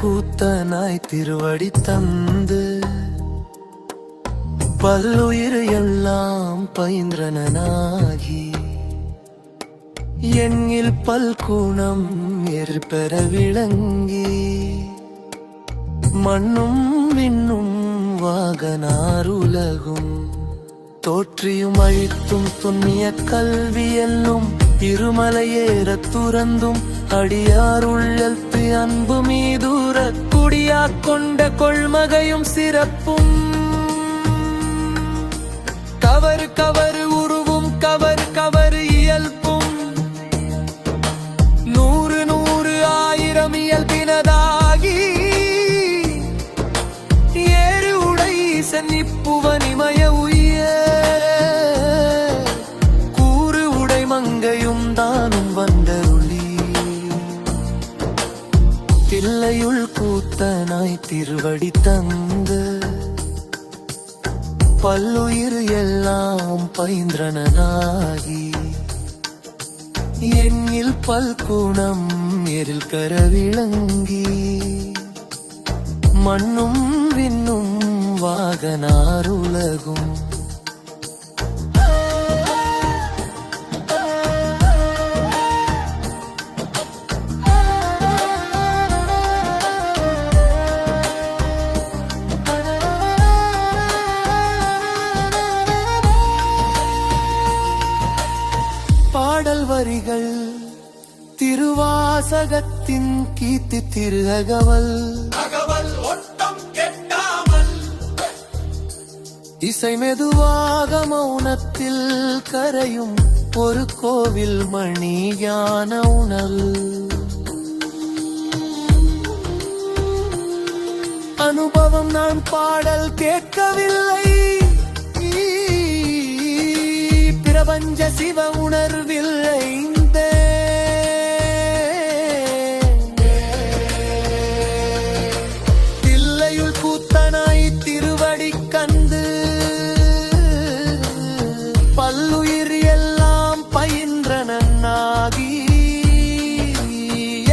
கூத்தனாய் திருவடி தந்து பல்லுயிர் எல்லாம் பயின்றனாகி எண்ணில் பல்குணம் எற்பெற விளங்கி மண்ணும் விண்ணும் வாகனார் உலகும் தோற்றியும் அழித்தும் துண்ணிய கல்வி என்னும் இருமலையேறத் துறந்தும் அடியார் உள்ளத்து அன்பு மீதூர குடியா கொண்ட கொள்மகையும் சிறப்பும் கவறு கவறு உருவும் கவறு கவறு இயல்பும் நூறு நூறு ஆயிரம் இயல்பினதாகி ஏறு உடை சென்னிப்புவனிமய உய கூறு உடை மங்கையும் தானும் வந்தருளி தில்லையுள் கூத்தனாய் திருவடி தந்து பல்லுயிர் எல்லாம் பயின்றனாகி எண்ணில் பல்குணம் எரில் கர விளங்கி மண்ணும் விண்ணும் வாகனார் உலகும் பாடல் வரிகள் திருவாசகத்தின் கீர்த்தி திருகவல் இசை மெதுவாக மௌனத்தில் கரையும் ஒரு கோவில் மணியான உணவு அனுபவம் நான் பாடல் கேட்கவில்லை பிரபஞ்ச சிவ உணர்வில்லை தில்லையுள் கூத்தனாய் திருவடி கந்து பல்லுயிர் எல்லாம் பயின்றனாகி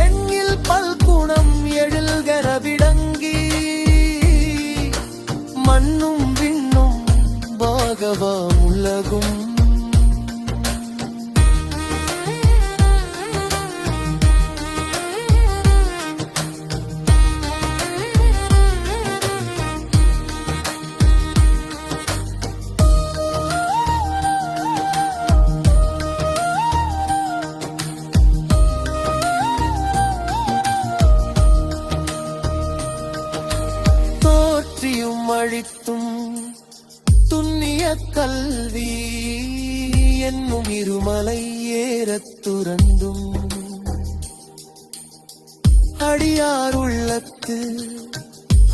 எண்ணில் பல்குணம் எழில்கர விளங்கி மண்ணும் விண்ணும் பாகவா உலகும் அழித்தும் துண்ணிய கல்வி என்னும் இருமலை ஏறத் துறந்தும் அடியார் உள்ளத்து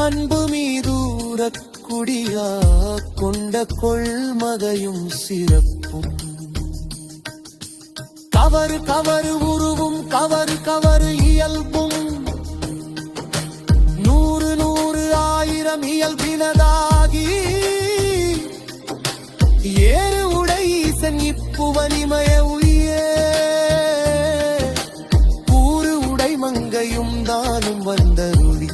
அன்பு மீதூரக் குடியா கொண்ட கொள்மகையும் சிறப்பும் கவறு கவறு உருவும் கவறு கவறு இயல்பும் நூறு நூறு ஆயிரம் இயல்பினதாகி ஏறு உடை சென்னிப்புவனிமய உய கூறு உடை மங்கையும் தானும் வந்தருளி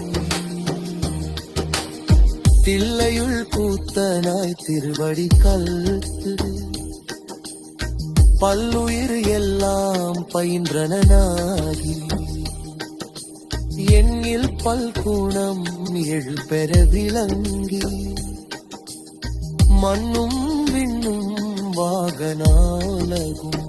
தில்லையுள் கூத்தனாய் திருவடி கல்து பல்லுயிர் எல்லாம் பயின்றனாகி எண்ணில் பல்குணம் எழுபெற விளங்கி மண்ணும் விண்ணும் வாகனாலகும்